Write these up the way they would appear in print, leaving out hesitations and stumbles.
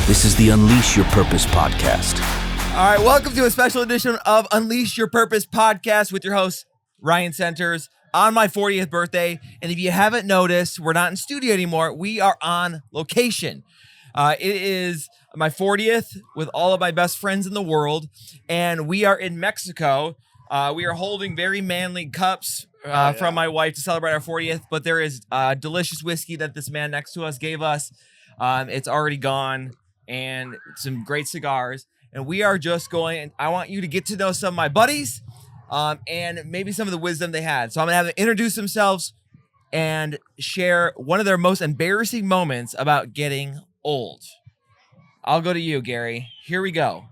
This is the Unleash Your Purpose podcast. All right, welcome to a special edition of Unleash Your Purpose podcast with your host, Ryan Centers, on my 40th birthday. And if you haven't noticed, we're not in studio anymore. We are on location. It is my 40th with all of my best friends in the world, and we are in Mexico. We are holding very manly cups from my wife to celebrate our 40th, but there is delicious whiskey that this man next to us gave us. It's already gone, and some great cigars. And we are just going, I want you to get to know some of my buddies and maybe some of the wisdom they had. So I'm going to have them introduce themselves and share one of their most embarrassing moments about getting old. I'll go to you, Gary. Here we go.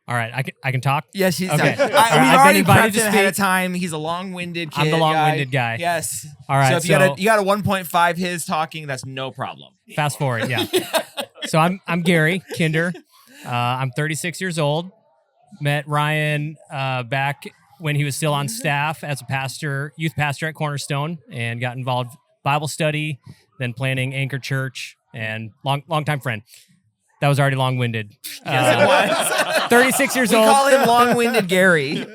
All right, I can talk? Yes, he's okay. We've already prepped him ahead speak. of time. He's a long-winded kid. I'm the long-winded guy. Yes. All right. So if you got a 1.5 his talking, that's no problem. Fast forward, yeah. So I'm Gary Kinder. I'm 36 years old. Met Ryan back when he was still on staff as a pastor, youth pastor at Cornerstone, and got involved Bible study, then planning Anchor Church, and long-time friend. That was already long-winded. Yes, it was. 36 years We old. call him long-winded Gary.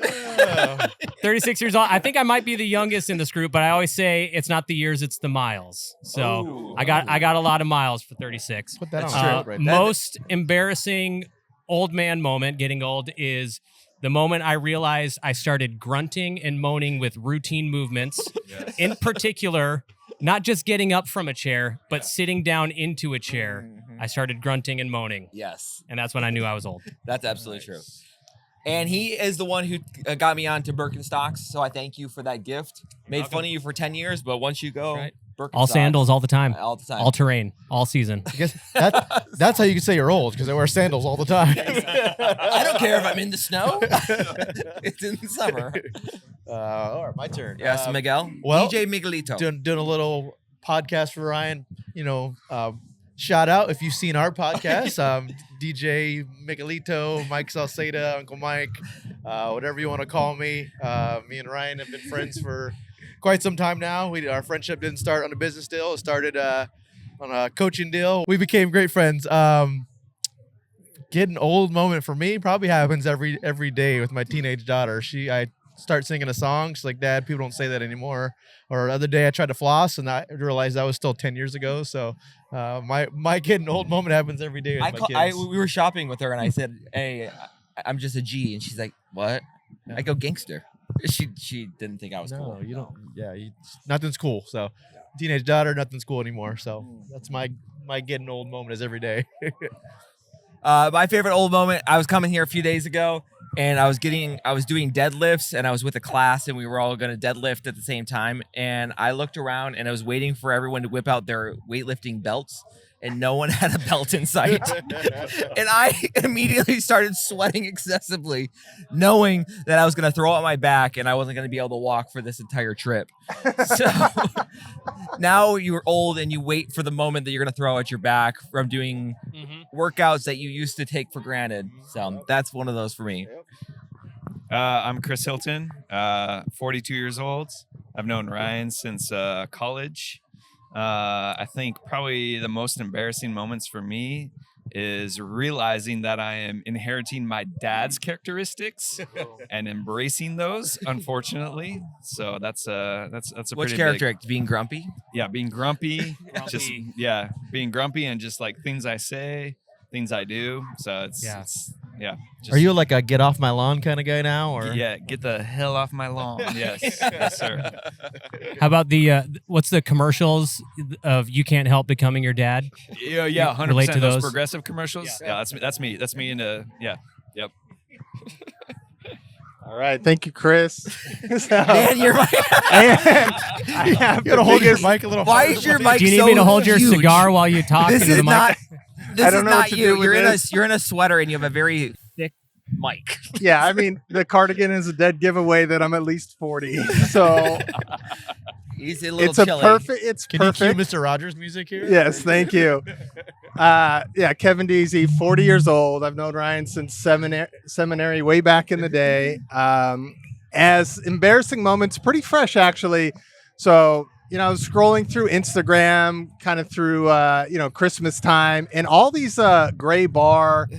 36 years old. I think I might be the youngest in this group, but I always say it's not the years, it's the miles. So I got a lot of miles for 36. Put that on right. Most embarrassing old man moment, getting old, is the moment I realized I started grunting and moaning with routine movements. Yes. In particular, not just getting up from a chair, but sitting down into a chair. I started grunting and moaning. Yes. And that's when I knew I was old. That's absolutely true. And he is the one who got me onto Birkenstocks, so I thank you for that gift. Made fun of you for 10 years, but once you go, right. Birkenstocks. All sandals all the time. All the time. All terrain, all season. I guess that's how you can say you're old, because I wear sandals all the time. I don't care if I'm in the snow. It's in the summer. All right, my turn. Yes, Miguel. Well, DJ Miguelito. Doing a little podcast for Ryan. Shout out if you've seen our podcast. DJ Miguelito, Mike Salceda, Uncle Mike, whatever you want to call me. Me and Ryan have been friends for quite some time now. Our friendship didn't start on a business deal. It started on a coaching deal. We became great friends. Getting old moment for me probably happens every day with my teenage daughter. I start singing a song. She's like, Dad, people don't say that anymore. Or the other day I tried to floss and I realized that was still 10 years ago. So my getting old moment happens every day with my kids. We were shopping with her and I said, hey, I'm just a G. And she's like, what? Yeah. I go gangster. She didn't think I was cool. No, you don't. Yeah, nothing's cool. So teenage daughter, nothing's cool anymore. So that's my getting old moment is every day. My favorite old moment, I was coming here a few days ago and I was doing deadlifts and I was with a class and we were all going to deadlift at the same time. And I looked around and I was waiting for everyone to whip out their weightlifting belts and no one had a belt in sight. And I immediately started sweating excessively, knowing that I was going to throw out my back and I wasn't going to be able to walk for this entire trip. So now you're old and you wait for the moment that you're going to throw out your back from doing workouts that you used to take for granted. So that's one of those for me. I'm Chris Hilton, 42 years old. I've known Ryan since college. I think probably the most embarrassing moments for me is realizing that I am inheriting my dad's characteristics and embracing those, unfortunately. So that's a Which pretty characteristic? Being grumpy? Yeah, being grumpy. Being grumpy and just like things I say, things I do. So Are you like a get off my lawn kind of guy now, or get the hell off my lawn? Yes, sir. How about what's the commercials of You Can't Help Becoming Your Dad? Yeah, 100%. Relate to those progressive commercials. Yeah, that's me. That's me into yep. All right, thank you, Chris. Man, you're you gotta hold your mic a little. Why is your mic so Do you need me to hold your huge? cigar while you talk This into is the mic? not. This I is don't know what not to you. do with You're in this. a sweater and you have a very thick mic. Yeah, I mean, the cardigan is a dead giveaway that I'm at least 40. So He's a little it's chilly. Can you cue perfect. Mr. Rogers music here? Yes, thank you. Kevin Deasy, 40 years old. I've known Ryan since seminary way back in the day. As embarrassing moments, pretty fresh actually. So I was scrolling through Instagram, kind of through, Christmas time, and all these gray bar,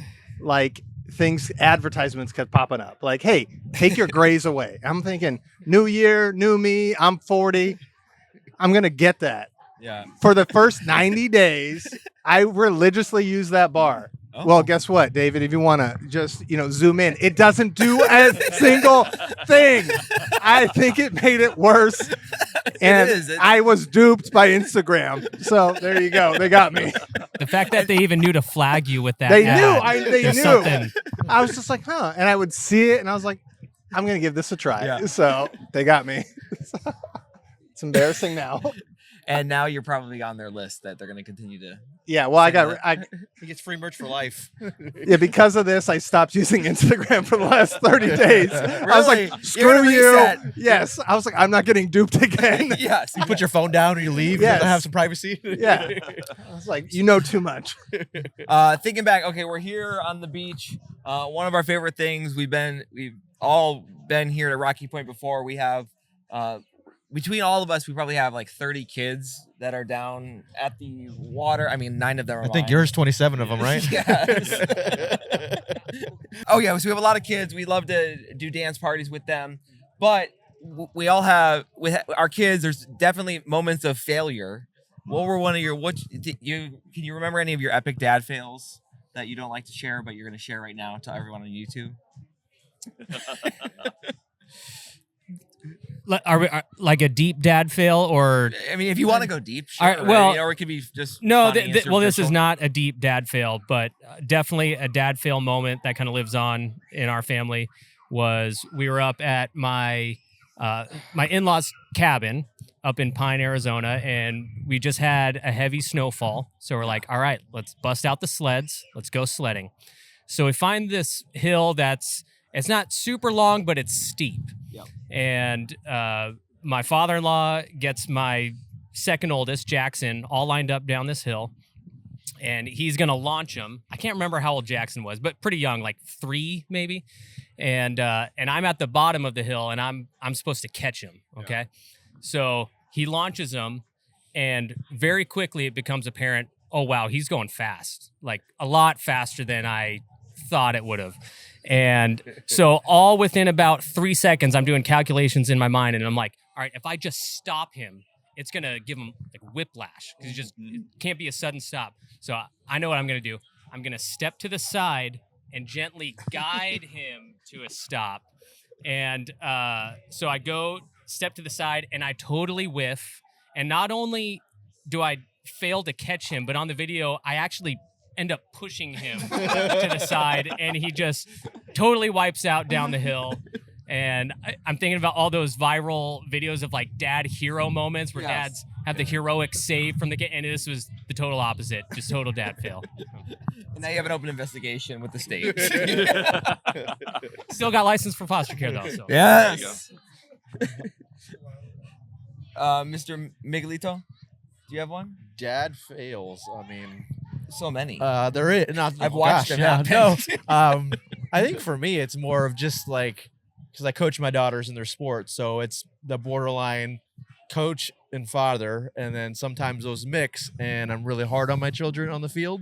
like things, advertisements kept popping up. Like, hey, take your grays away. I'm thinking, new year, new me. I'm 40. I'm gonna get that. Yeah. For the first 90 days, I religiously use that bar. Oh. Well, guess what, David? If you want to just, zoom in, it doesn't do a single thing. I think it made it worse. And I was duped by Instagram. So there you go. They got me. The fact that they even knew to flag you with that. They ad, knew. They there's knew. something- I was just like, huh. And I would see it, and I was like, I'm going to give this a try. Yeah. So they got me. It's embarrassing now. And now you're probably on their list that they're going to continue to. Yeah, well, He gets free merch for life. yeah, because of this, I stopped using Instagram for the last 30 days. I was Really? like, You're screw gonna you. reset. Yes. I was like, I'm not getting duped again. Yes. You put your phone down and you leave. Yes. You don't have some privacy. Yeah. I was like, you know too much. Thinking back, okay, we're here on the beach. One of our favorite things. We've all been here to Rocky Point before. We have, between all of us, we probably have like 30 kids that are down at the water. I mean, 9 of them are I think mine. yours 27 of them, right? Yes. Oh yeah, so we have a lot of kids. We love to do dance parties with them, but we all have with our kids. There's definitely moments of failure. What were one of your can you remember any of your epic dad fails that you don't like to share, but you're going to share right now to everyone on YouTube? Are like a deep dad fail, or I mean, if you want to go deep, sure. All right, well, or it could be just no? funny and Well, this is superficial. not a deep dad fail, but definitely a dad fail moment that kind of lives on in our family. Was we were up at my in-laws' cabin up in Pine, Arizona, and we just had a heavy snowfall. So we're like, all right, let's bust out the sleds, let's go sledding. So we find this hill it's not super long, but it's steep. Yep. And my father-in-law gets my second oldest, Jackson, all lined up down this hill, and he's gonna launch him. I can't remember how old Jackson was, but pretty young, like 3 maybe. And I'm at the bottom of the hill, and I'm supposed to catch him. Okay, yeah. So he launches him, and very quickly it becomes apparent. Oh wow, he's going fast, like a lot faster than I thought it would have. And so all within about 3 seconds, I'm doing calculations in my mind, and I'm like, all right, if I just stop him, it's going to give him like whiplash, because it can't be a sudden stop. So I know what I'm going to do. I'm going to step to the side and gently guide him to a stop. And so I go step to the side, and I totally whiff. And not only do I fail to catch him, but on the video, I actually end up pushing him to the side, and he just totally wipes out down the hill. And I'm thinking about all those viral videos of like dad hero moments where dads have the heroic save from the game, and this was the total opposite, just total dad fail. And now you have an open investigation with the state. Still got license for foster care though. So. Yes. Mr. Miguelito, do you have one? Dad fails. I mean, so many. There is. Not, I've watched them happen. No. I think for me, it's more of just like, because I coach my daughters in their sports, so it's the borderline coach and father, and then sometimes those mix, and I'm really hard on my children on the field,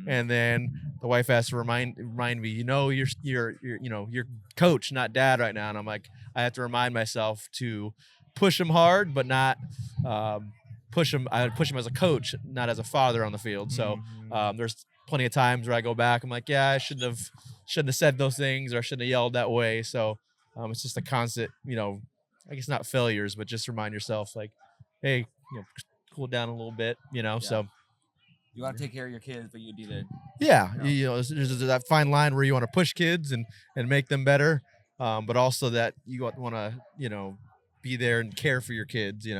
and then the wife has to remind me, you're coach, not dad right now, and I'm like, I have to remind myself to push them hard, but not push them. I push them as a coach, not as a father on the field. So there's plenty of times where I go back, I'm like, yeah, I shouldn't have said those things, or I shouldn't have yelled that way. So it's just a constant, I guess not failures, but just remind yourself, like, hey, cool down a little bit, So you want to take care of your kids, but you need to. Yeah, there's that fine line where you want to push kids and make them better, but also that you want to, be there and care for your kids. We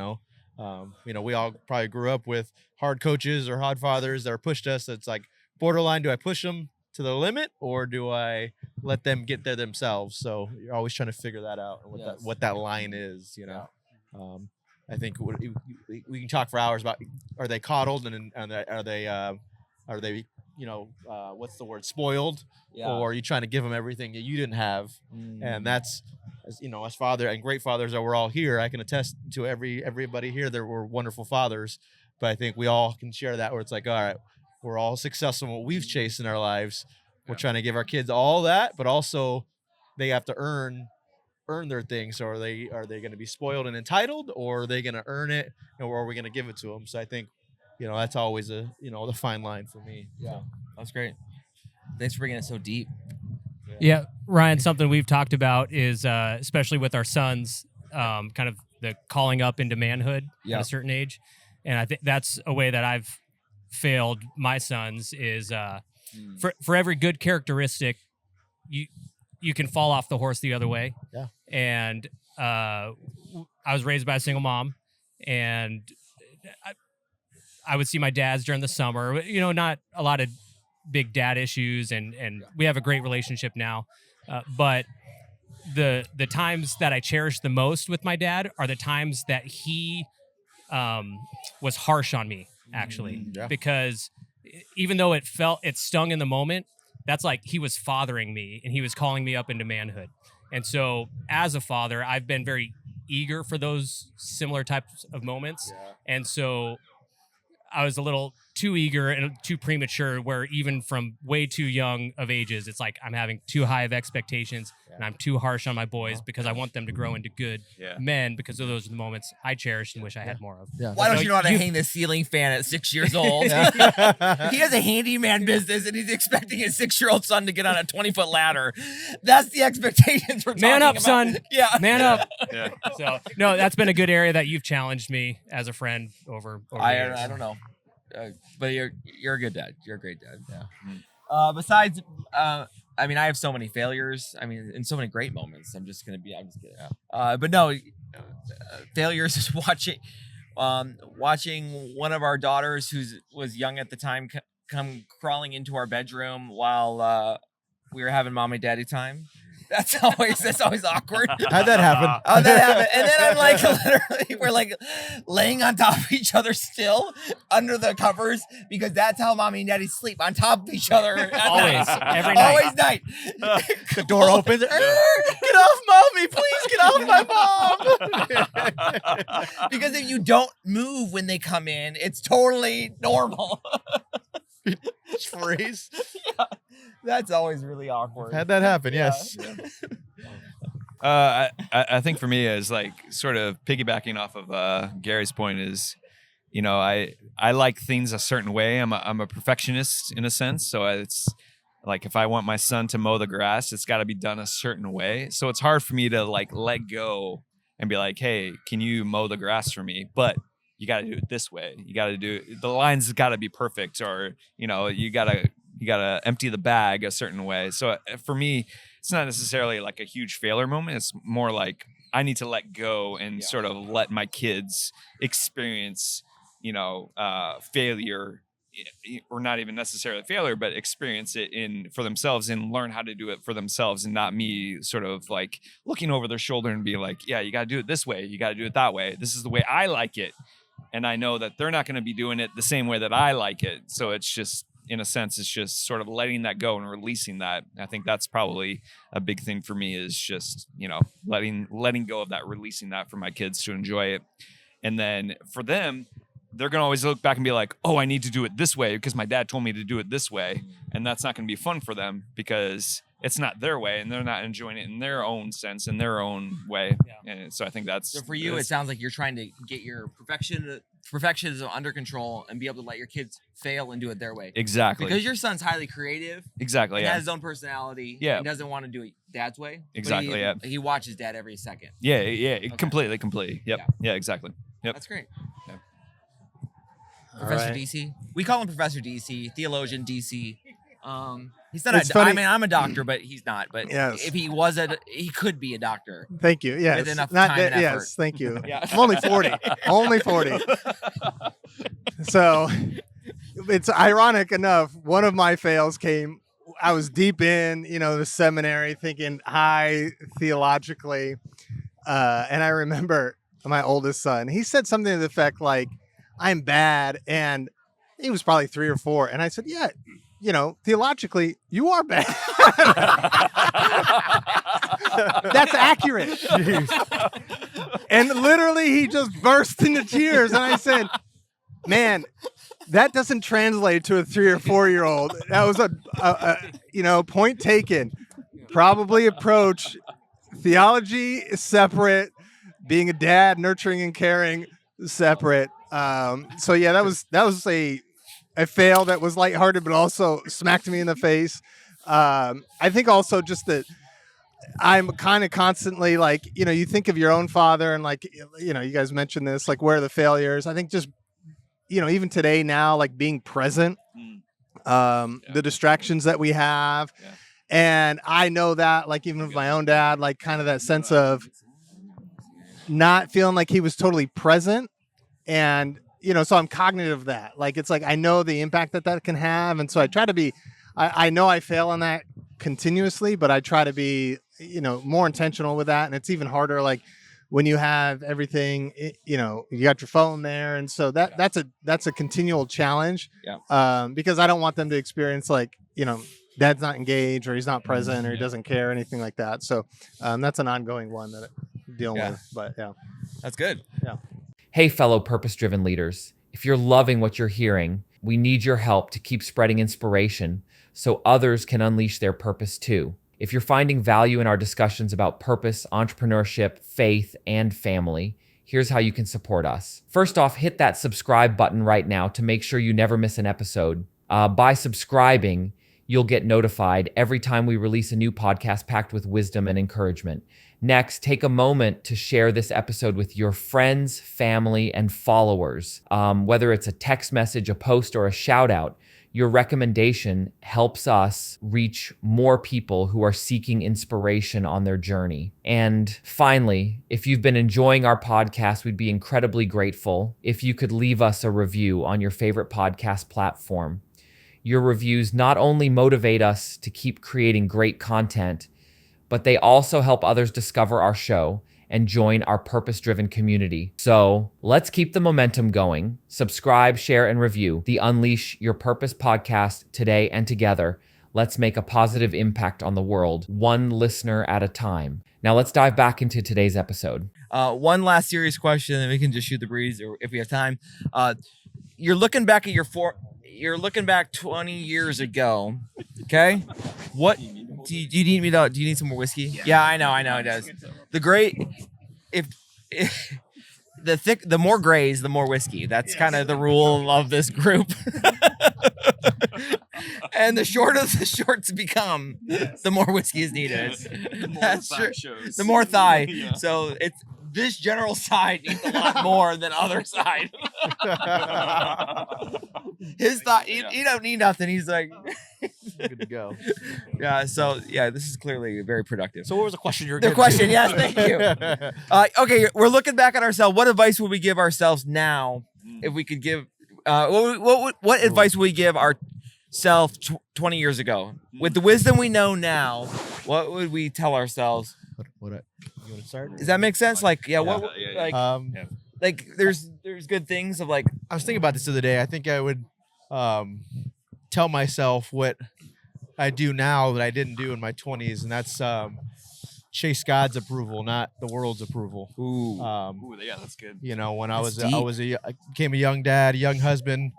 all probably grew up with hard coaches or hard fathers that pushed us. It's like borderline. Do I push them to the limit, or do I let them get there themselves? So you're always trying to figure that out, and what that line is. I think we can talk for hours about, are they coddled, and are they what's the word, spoiled, or are you trying to give them everything that you didn't have? And that's as father and great fathers that we're all here, I can attest to everybody here that we're wonderful fathers. But I think we all can share that, where it's like, all right, we're all successful in what we've chased in our lives. We're trying to give our kids all that, but also they have to earn their things. So are they going to be spoiled and entitled, or are they going to earn it, or are we going to give it to them? So I think, that's always the fine line for me. Yeah, that's great. Thanks for bringing it so deep. Yeah, Ryan, something we've talked about is, especially with our sons, kind of the calling up into manhood at a certain age. And I think that's a way that I've failed my sons is for every good characteristic, you can fall off the horse the other way. Yeah. And I was raised by a single mom, and I would see my dads during the summer, not a lot of big dad issues, and we have a great relationship now. But the times that I cherish the most with my dad are the times that he was harsh on me, actually, because even though it stung in the moment, that's like he was fathering me and he was calling me up into manhood. And so as a father, I've been very eager for those similar types of moments. Yeah. And so I was a little too eager and too premature, where even from way too young of ages, it's like I'm having too high of expectations and I'm too harsh on my boys because I want them to grow into good men, because those are the moments I cherish and wish I had more of. Yeah. Why don't you know how to hang this ceiling fan at 6 years old? He has a handyman business and he's expecting his 6-year-old son to get on a 20-foot ladder. That's the expectations we're talking about. Man up, son. Yeah. Man up. Yeah. So, no, that's been a good area that you've challenged me as a friend over the years. I don't know. But you're a good dad. You're a great dad. Yeah. Besides, I have so many failures. And so many great moments. I'm just kidding. But no, failures is watching one of our daughters who was young at the time come crawling into our bedroom while we were having mommy daddy time. That's always awkward. How'd that happen? And then I'm like, literally, we're like laying on top of each other still under the covers, because that's how mommy and daddy sleep, on top of each other. Always, every night. Always night. The door opens. Get off mommy, please get off my mom. Because if you don't move when they come in, it's totally normal. Phrase. Yeah. That's always really awkward. Had that happen, yes. I think for me is like sort of piggybacking off of Gary's point is, I like things a certain way. I'm a perfectionist in a sense. So it's like, if I want my son to mow the grass, it's got to be done a certain way. So it's hard for me to like let go and be like, hey, can you mow the grass for me? But you got to do it this way. You got to do the lines got to be perfect, or, you got to empty the bag a certain way. So for me, it's not necessarily like a huge failure moment. It's more like I need to let go and sort of let my kids experience, failure, or not even necessarily failure, but experience it for themselves and learn how to do it for themselves, and not me sort of like looking over their shoulder and be like, yeah, you got to do it this way. You got to do it that way. This is the way I like it. And I know that they're not going to be doing it the same way that I like it. So it's just, in a sense, it's just sort of letting that go and releasing that. I think that's probably a big thing for me, is just, letting go of that, releasing that for my kids to enjoy it. And then for them, they're going to always look back and be like, oh, I need to do it this way because my dad told me to do it this way. And that's not going to be fun for them because it's not their way and they're not enjoying it in their own sense, in their own way. Yeah. And so I think that's... So for you, it sounds like you're trying to get your perfectionism under control and be able to let your kids fail and do it their way. Exactly. Because your son's highly creative. Exactly, has his own personality. Yeah. And doesn't want to do it dad's way. Exactly, He watches dad every second. Yeah, okay. Completely. Yep. Yeah, exactly. Yep. That's great. Yeah. Professor DC. We call him Professor DC, theologian DC. He's not. I'm a doctor, but he's not. But if he was he could be a doctor. Thank you. Yes. With enough time and effort. Yes. Thank you. Yeah. I'm only 40. Only 40. So it's ironic enough. One of my fails came. I was deep in, the seminary, thinking high theologically, and I remember my oldest son. He said something to the effect like, "I'm bad," and he was probably 3 or 4, and I said, "Yeah. That's accurate. And literally, he just burst into tears. And I said, man, that doesn't translate to a 3 or 4-year-old. That was a point taken. Probably approach theology is separate. Being a dad, nurturing and caring, separate. So yeah, that was a fail that was lighthearted, but also smacked me in the face. I think also just that I'm kind of constantly like, you think of your own father and like, you guys mentioned this, like where are the failures? I think just, even today now, like being present, the distractions that we have. Yeah. And I know that like even with my own dad, like kind of that sense of not feeling like he was totally present. And, so I'm cognitive of that. Like, it's like, I know the impact that can have. And so I try to be, I know I fail on that continuously, but I try to be, more intentional with that. And it's even harder, like when you have everything, you got your phone there. And so that's a continual challenge. Yeah. Because I don't want them to experience like, dad's not engaged or he's not present or he doesn't care or anything like that. So that's an ongoing one that I'm dealing with. But yeah. That's good. Yeah. Hey, fellow purpose-driven leaders. If you're loving what you're hearing, we need your help to keep spreading inspiration so others can unleash their purpose too. If you're finding value in our discussions about purpose, entrepreneurship, faith, and family, here's how you can support us. First off, hit that subscribe button right now to make sure you never miss an episode. By subscribing, you'll get notified every time we release a new podcast packed with wisdom and encouragement. Next, take a moment to share this episode with your friends, family, and followers. Whether it's a text message, a post, or a shout out, your recommendation helps us reach more people who are seeking inspiration on their journey. And finally, if you've been enjoying our podcast, we'd be incredibly grateful if you could leave us a review on your favorite podcast platform. Your reviews not only motivate us to keep creating great content, but they also help others discover our show and join our purpose-driven community. So let's keep the momentum going. Subscribe, share, and review the Unleash Your Purpose podcast today, and together, let's make a positive impact on the world, one listener at a time. Now let's dive back into today's episode. One last serious question, and we can just shoot the breeze, or if we have time. You're looking back at you're looking back 20 years ago. Okay, what do you need me to? Do you need some more whiskey? Yeah, I know it does. If the more grays, the more whiskey. That's kind of the rule of this group. And the shorter the shorts become, the more whiskey is needed. That's true. The more thigh. Yeah. So it's this general side needs a lot more than other side. His thigh, he don't need nothing. He's like good to go. Yeah. So yeah, this is clearly very productive. So what was the question you were getting? The question, yes, thank you. Okay, we're looking back at ourselves. What advice would we give ourselves now if we could give? What advice would we give ourselves 20 years ago with the wisdom we know now? What would we tell ourselves? You want to start? Does that make sense? Like, like there's good things of like. I was thinking about this the other day. I think I would tell myself what I do now that I didn't do in my 20s, and that's chase God's approval, not the world's approval. Ooh, yeah, that's good. When I became a young dad, a young husband,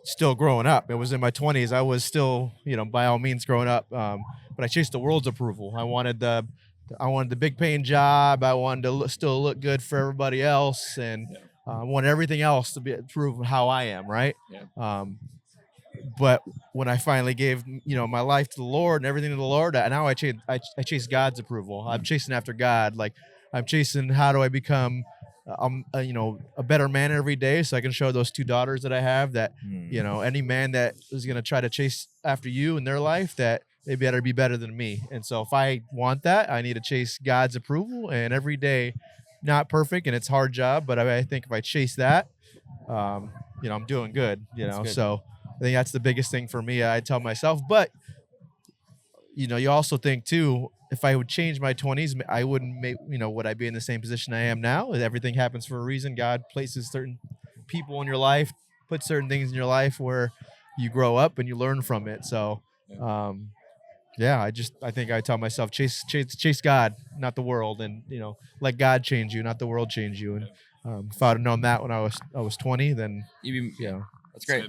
still growing up. It was in my 20s. I was still, by all means growing up, but I chased the world's approval. I wanted the big paying job. I wanted to still look good for everybody else, and I wanted everything else to prove how I am, right? Yeah. But when I finally gave, my life to the Lord and everything to the Lord, now I chase God's approval. I'm chasing after God. Like, I'm chasing how do I become, a better man every day, so I can show those two daughters that I have that, any man that is going to try to chase after you in their life, that they better be better than me. And so if I want that, I need to chase God's approval, and every day, not perfect, and it's a hard job, but I think if I chase that, I'm doing good, good. So I think that's the biggest thing for me. I tell myself, but you also think too, if I would change my 20s, I wouldn't would I be in the same position I am now? Everything happens for a reason. God places certain people in your life, puts certain things in your life where you grow up and you learn from it. So, yeah, I think I tell myself chase God, not the world, and let God change you, not the world change you. And if I'd have known that when I was 20, then That's great.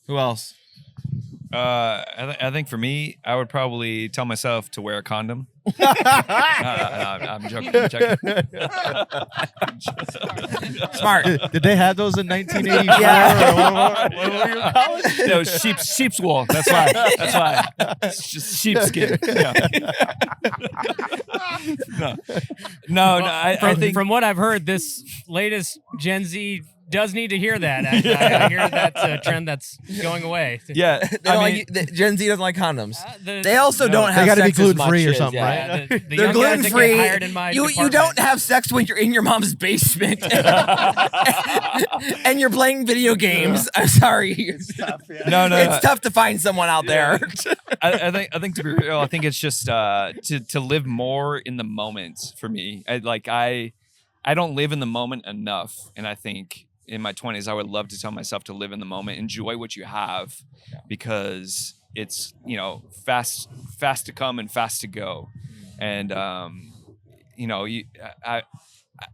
Who else? I think for me, I would probably tell myself to wear a condom. No, I'm joking. Smart. Did they have those in 1984? Yeah. What were you calling? No, sheep's wool. That's why. It's just sheepskin. Yeah. No. I think from what I've heard, this latest Gen Z does need to hear that. I hear that's a trend that's going away. Yeah, Gen Z doesn't like condoms. They They also don't have They gotta be sex as gluten-free much or something, yeah. right? The They're young guys gluten that get free. hired in my You department. don't have sex when you're in your mom's basement and you're playing video games. I'm sorry. no. It's tough to find someone out there. I think to be real, I think it's just to live more in the moment for me. I don't live in the moment enough, and I think in my 20s I would love to tell myself to live in the moment, enjoy what you have, because it's fast to come and fast to go, and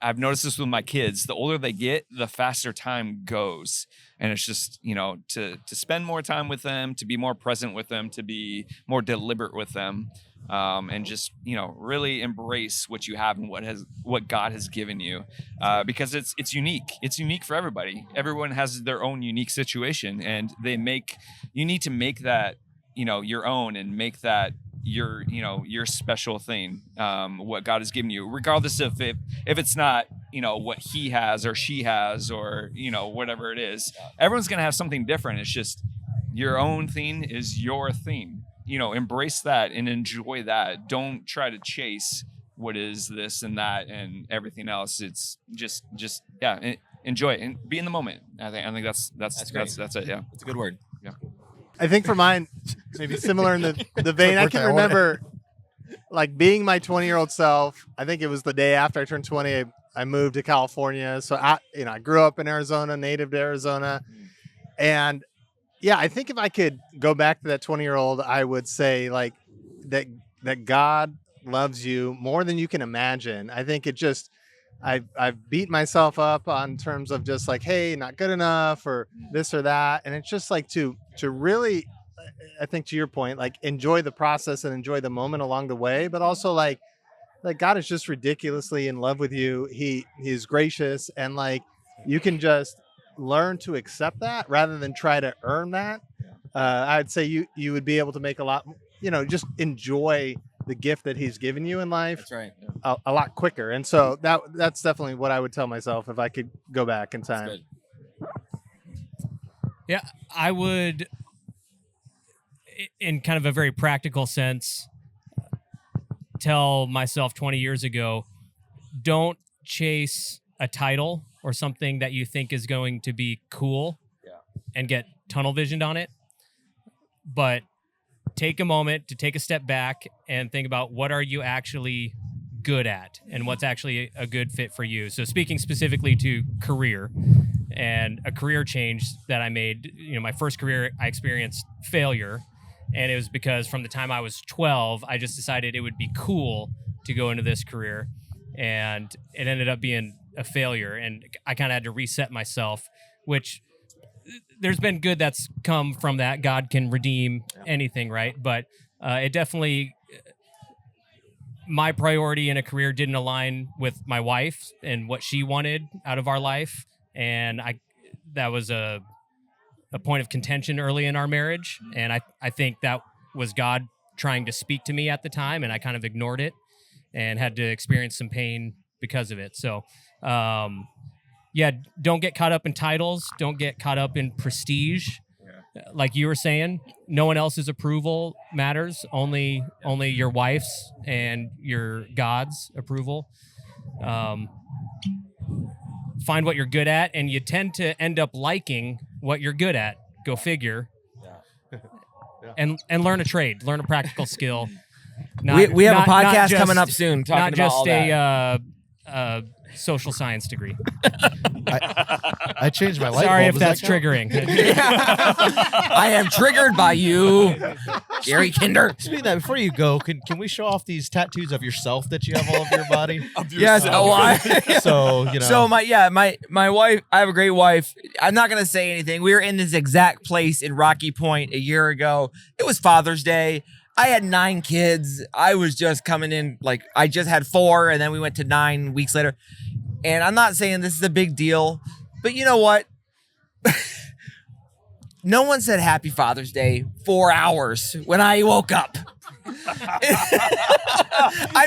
I've noticed this with my kids. The older they get, the faster time goes. And it's just, to spend more time with them, to be more present with them, to be more deliberate with them, and just, really embrace what you have and what God has given you, because it's unique. It's unique for everybody. Everyone has their own unique situation, and you need to make that, your own, and make that your special thing, what God has given you, regardless of if it's not, what he has or she has, or, whatever it is. Everyone's going to have something different. It's just your own thing is your thing, embrace that and enjoy that. Don't try to chase what is this and that and everything else. It's just enjoy it and be in the moment. I think that's it. Yeah. It's a good word. Yeah. I think for mine, maybe similar in the vein. I can remember like being my 20-year-old self. I think it was the day after I turned 20. I moved to California. So I grew up in Arizona, native to Arizona. And yeah, I think if I could go back to that 20-year-old, I would say like that God loves you more than you can imagine. I think I've beat myself up on terms of just like, hey, not good enough or this or that. And it's just like to really, I think to your point, like enjoy the process and enjoy the moment along the way, but also like God is just ridiculously in love with you. He is gracious, and like you can just learn to accept that rather than try to earn that. I'd say you would be able to make a lot, just enjoy the gift that he's given you in life. That's right. A lot quicker. And so that's definitely what I would tell myself if I could go back in time. That's good. Yeah, I would, in kind of a very practical sense, tell myself 20 years ago, don't chase a title or something that you think is going to be cool and get tunnel visioned on it, but take a moment to take a step back and think about what are you actually good at and what's actually a good fit for you. So speaking specifically to career and a career change that I made, my first career, I experienced failure. And it was because from the time I was 12, I just decided it would be cool to go into this career. And it ended up being a failure. And I kind of had to reset myself, which there's been good that's come from that. God can redeem anything, right? But it definitely, my priority in a career didn't align with my wife and what she wanted out of our life. And that was a point of contention early in our marriage. And I think that was God trying to speak to me at the time, and I kind of ignored it and had to experience some pain because of it. So, don't get caught up in titles. Don't get caught up in prestige. Like you were saying, no one else's approval matters. Only your wife's and your God's approval. Find what you're good at, and you tend to end up liking what you're good at. Go figure. And learn a trade, learn a practical skill. We have a podcast coming up soon talking not about all just that. a social science degree. I changed my light Sorry bulb. if Does that's that count? triggering. I am triggered by you, Gary Kinder. Speaking of that, before you go, can we show off these tattoos of yourself that you have all over your body? Yes. So you know. So my wife, I have a great wife. I'm not gonna say anything. We were in this exact place in Rocky Point a year ago. It was Father's Day. I had 9 kids. I was just coming in, like I just had 4, and then we went to 9 weeks later. And I'm not saying this is a big deal, but you know what? No one said Happy Father's Day 4 hours when I woke up. I'm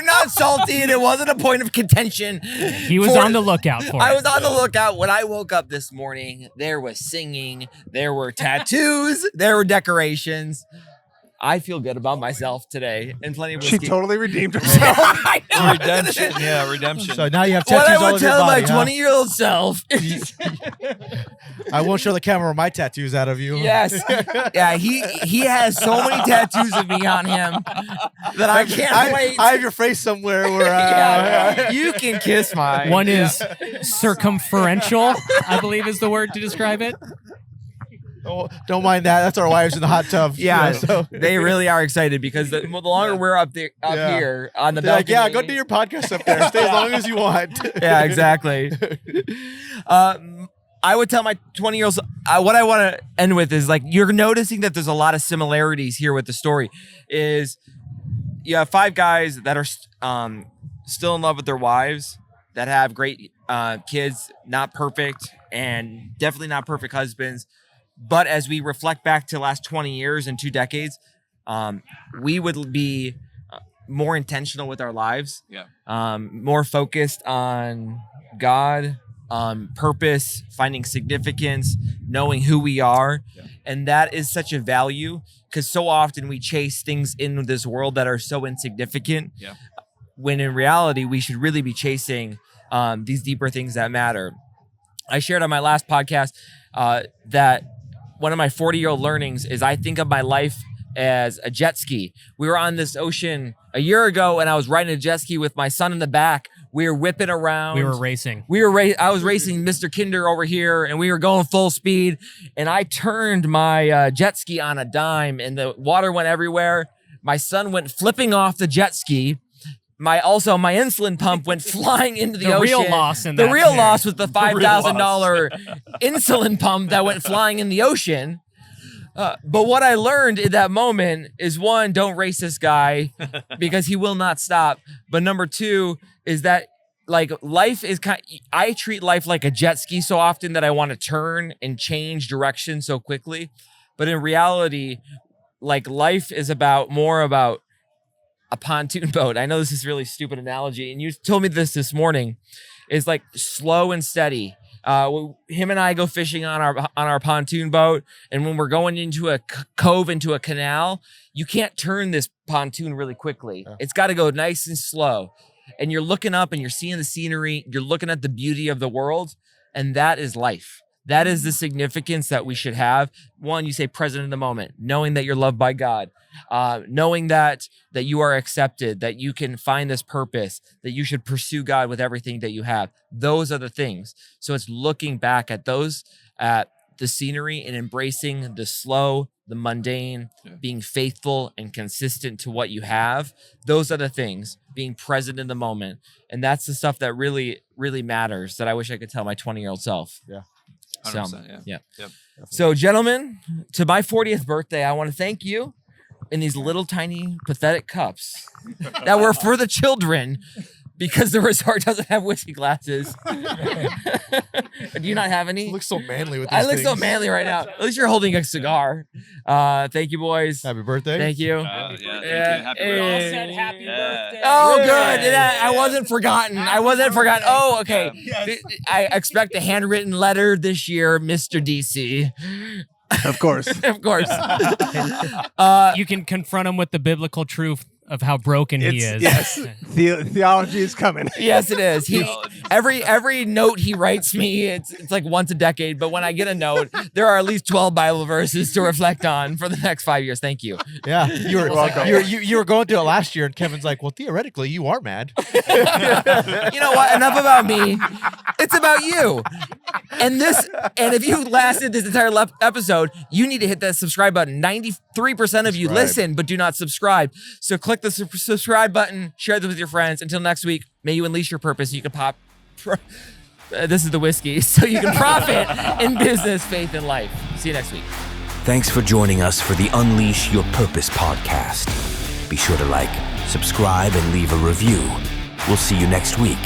not salty, and it wasn't a point of contention. He was on the lookout for it. I was on the lookout. When I woke up this morning, there was singing, there were tattoos, there were decorations. I feel good about myself today, and plenty of She whiskey. totally redeemed herself. I know. Redemption. Yeah, redemption. So now you have What tattoos I all would over your tell my body, huh? 20-year-old self. I won't show the camera my tattoos out of you. Yes. Yeah, he has so many tattoos of me on him that I can't wait. I have your face somewhere where Yeah, you can kiss mine. One is circumferential, I believe is the word to describe it. don't mind that. That's our wives in the hot tub. Yeah, You know, so they really are excited because the longer we're up Yeah. here on the they're like, balcony. yeah, go do your podcast up there. Stay as long as you want. Yeah, exactly. I would tell my 20-year-olds, what I want to end with is like, you're noticing that there's a lot of similarities here with the story. Is you have 5 guys that are still in love with their wives, that have great kids, not perfect, and definitely not perfect husbands. But as we reflect back to the last 20 years and 2 decades, we would be more intentional with our lives. Yeah. More focused on God, purpose, finding significance, knowing who we are. Yeah. And that is such a value, because so often we chase things in this world that are so insignificant. Yeah. When in reality, we should really be chasing these deeper things that matter. I shared on my last podcast that one of my 40-year-old learnings is I think of my life as a jet ski. We were on this ocean a year ago, and I was riding a jet ski with my son in the back. We were whipping around. We were racing. I was racing Mr. Kinder over here, and we were going full speed. And I turned my jet ski on a dime, and the water went everywhere. My son went flipping off the jet ski. My insulin pump went flying into the ocean. Real loss in the that real there. loss was the $5,000 insulin pump that went flying in the ocean. But what I learned in that moment is, 1, don't race this guy because he will not stop. But number 2 is that like life is I treat life like a jet ski so often that I want to turn and change direction so quickly. But in reality, like life is more about a pontoon boat. I know this is a really stupid analogy, and you told me this morning, is like slow and steady. Him and I go fishing on our pontoon boat, and when we're going into a cove, into a canal, you can't turn this pontoon really quickly. Yeah. It's got to go nice and slow. And you're looking up and you're seeing the scenery, you're looking at the beauty of the world, and that is life. That is the significance that we should have. 1, you say present in the moment, knowing that you're loved by God, knowing that you are accepted, that you can find this purpose, that you should pursue God with everything that you have. Those are the things. So it's looking back at the scenery and embracing the slow, the mundane, being faithful and consistent to what you have. Those are the things, being present in the moment. And that's the stuff that really, really matters, that I wish I could tell my 20-year-old self. Yeah. So, 100%, yeah. Yep. So, gentlemen, to my 40th birthday, I want to thank you in these little tiny pathetic cups that were for the children, because the resort doesn't have whiskey glasses. Do you not have any? You look so manly with these I look so things. manly right now. At least you're holding a cigar. Thank you, boys. Happy birthday. Thank you. Yeah, thank you. Happy Hey. birthday. Said happy birthday. Oh, Yeah. good. I wasn't forgotten. Oh, okay. I expect a handwritten letter this year, Mr. DC. Of course. Of course. You can confront him with the biblical truth. of how broken he is. Yes, theology is coming. Yes, it is. Every note he writes me, it's like once a decade. But when I get a note, there are at least 12 Bible verses to reflect on for the next 5 years. Thank you. Yeah, you were welcome. you were going through it last year, and Kevin's like, well, theoretically, you are mad. You know what? Enough about me. It's about you. And if you lasted this entire episode, you need to hit that subscribe button. 93% of you listen but do not subscribe. So click the subscribe button, share this with your friends. Until next week, may you unleash your purpose. You can pop. This is the whiskey, so you can profit in business, faith, and life. See you next week. Thanks for joining us for the Unleash Your Purpose podcast. Be sure to like, subscribe, and leave a review. We'll see you next week.